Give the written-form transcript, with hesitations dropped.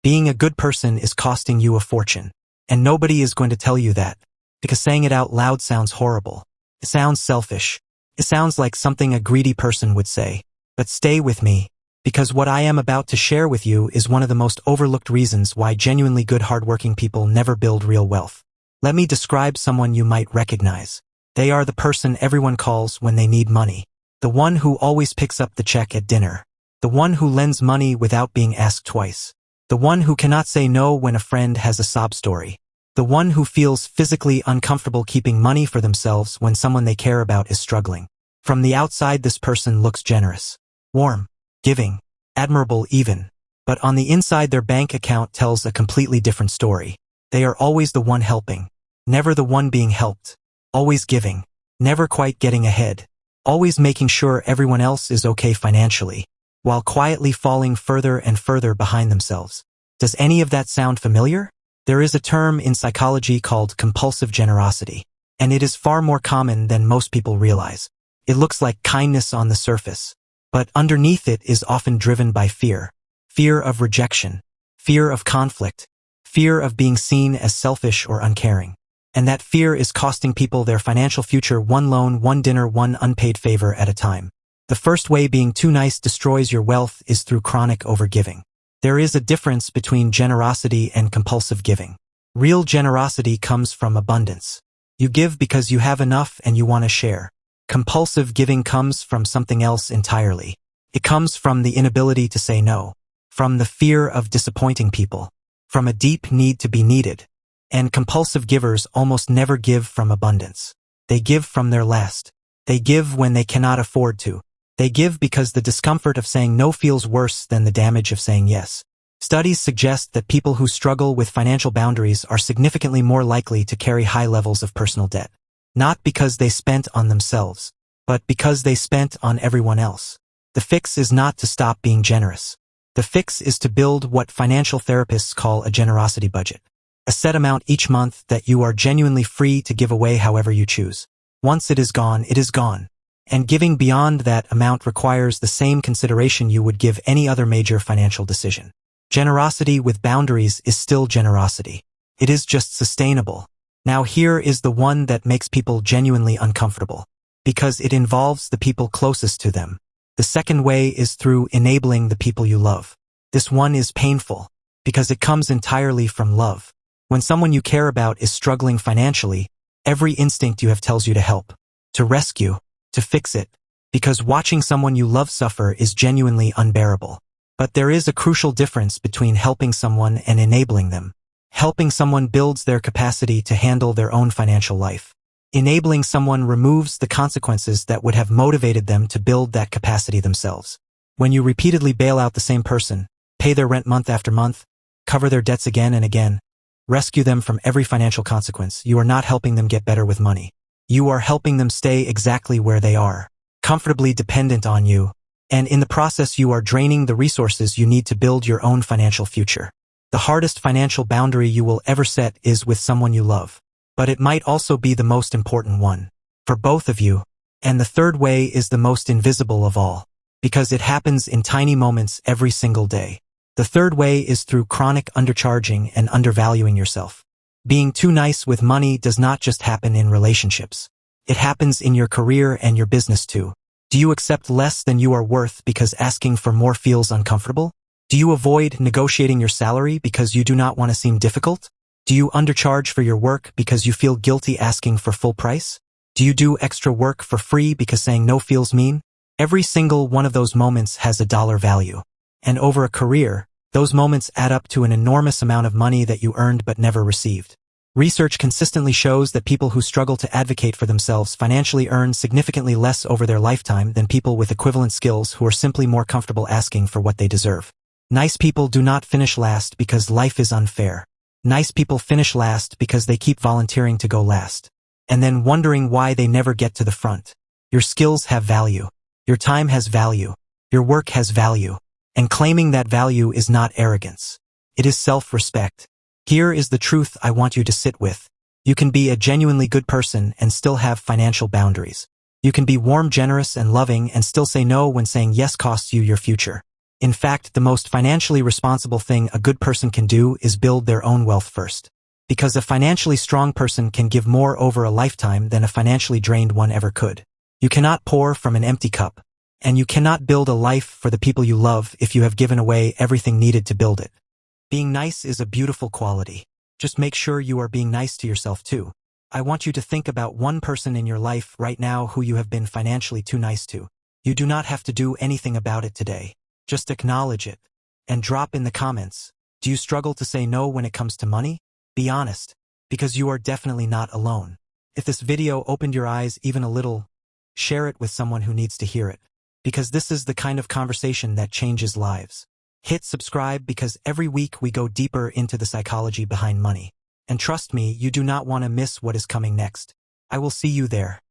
Being a good person is costing you a fortune. And nobody is going to tell you that, because saying it out loud sounds horrible. It sounds selfish. It sounds like something a greedy person would say. But stay with me, because what I am about to share with you is one of the most overlooked reasons why genuinely good hardworking people never build real wealth. Let me describe someone you might recognize. They are the person everyone calls when they need money. The one who always picks up the check at dinner. The one who lends money without being asked twice. The one who cannot say no when a friend has a sob story. The one who feels physically uncomfortable keeping money for themselves when someone they care about is struggling. From the outside, this person looks generous, warm, giving, admirable even. But on the inside, their bank account tells a completely different story. They are always the one helping, never the one being helped. Always giving, never quite getting ahead. Always making sure everyone else is okay financially, while quietly falling further and further behind themselves. Does any of that sound familiar? There is a term in psychology called compulsive generosity, and it is far more common than most people realize. It looks like kindness on the surface, but underneath it is often driven by fear. Fear of rejection, fear of conflict, fear of being seen as selfish or uncaring. And that fear is costing people their financial future, one loan, one dinner, one unpaid favor at a time. The first way being too nice destroys your wealth is through chronic overgiving. There is a difference between generosity and compulsive giving. Real generosity comes from abundance. You give because you have enough and you want to share. Compulsive giving comes from something else entirely. It comes from the inability to say no, from the fear of disappointing people, from a deep need to be needed. And compulsive givers almost never give from abundance. They give from their last. They give when they cannot afford to. They give because the discomfort of saying no feels worse than the damage of saying yes. Studies suggest that people who struggle with financial boundaries are significantly more likely to carry high levels of personal debt. Not because they spent on themselves, but because they spent on everyone else. The fix is not to stop being generous. The fix is to build what financial therapists call a generosity budget. A set amount each month that you are genuinely free to give away however you choose. Once it is gone, it is gone. And giving beyond that amount requires the same consideration you would give any other major financial decision. Generosity with boundaries is still generosity. It is just sustainable. Now here is the one that makes people genuinely uncomfortable, because it involves the people closest to them. The second way is through enabling the people you love. This one is painful, because it comes entirely from love. When someone you care about is struggling financially, every instinct you have tells you to help, to rescue, to fix it, because watching someone you love suffer is genuinely unbearable. But there is a crucial difference between helping someone and enabling them. Helping someone builds their capacity to handle their own financial life. Enabling someone removes the consequences that would have motivated them to build that capacity themselves. When you repeatedly bail out the same person, pay their rent month after month, cover their debts again and again, rescue them from every financial consequence, you are not helping them get better with money. You are helping them stay exactly where they are, comfortably dependent on you, and in the process you are draining the resources you need to build your own financial future. The hardest financial boundary you will ever set is with someone you love, but it might also be the most important one, for both of you. And the third way is the most invisible of all, because it happens in tiny moments every single day. The third way is through chronic undercharging and undervaluing yourself. Being too nice with money does not just happen in relationships. It happens in your career and your business too. Do you accept less than you are worth because asking for more feels uncomfortable? Do you avoid negotiating your salary because you do not want to seem difficult? Do you undercharge for your work because you feel guilty asking for full price? Do you do extra work for free because saying no feels mean? Every single one of those moments has a dollar value. And over a career, those moments add up to an enormous amount of money that you earned but never received. Research consistently shows that people who struggle to advocate for themselves financially earn significantly less over their lifetime than people with equivalent skills who are simply more comfortable asking for what they deserve. Nice people do not finish last because life is unfair. Nice people finish last because they keep volunteering to go last, and then wondering why they never get to the front. Your skills have value. Your time has value. Your work has value. And claiming that value is not arrogance. It is self-respect. Here is the truth I want you to sit with. You can be a genuinely good person and still have financial boundaries. You can be warm, generous, and loving and still say no when saying yes costs you your future. In fact, the most financially responsible thing a good person can do is build their own wealth first. Because a financially strong person can give more over a lifetime than a financially drained one ever could. You cannot pour from an empty cup. And you cannot build a life for the people you love if you have given away everything needed to build it. Being nice is a beautiful quality. Just make sure you are being nice to yourself too. I want you to think about one person in your life right now who you have been financially too nice to. You do not have to do anything about it today. Just acknowledge it. And drop in the comments. Do you struggle to say no when it comes to money? Be honest, because you are definitely not alone. If this video opened your eyes even a little, share it with someone who needs to hear it. Because this is the kind of conversation that changes lives. Hit subscribe because every week we go deeper into the psychology behind money. And trust me, you do not want to miss what is coming next. I will see you there.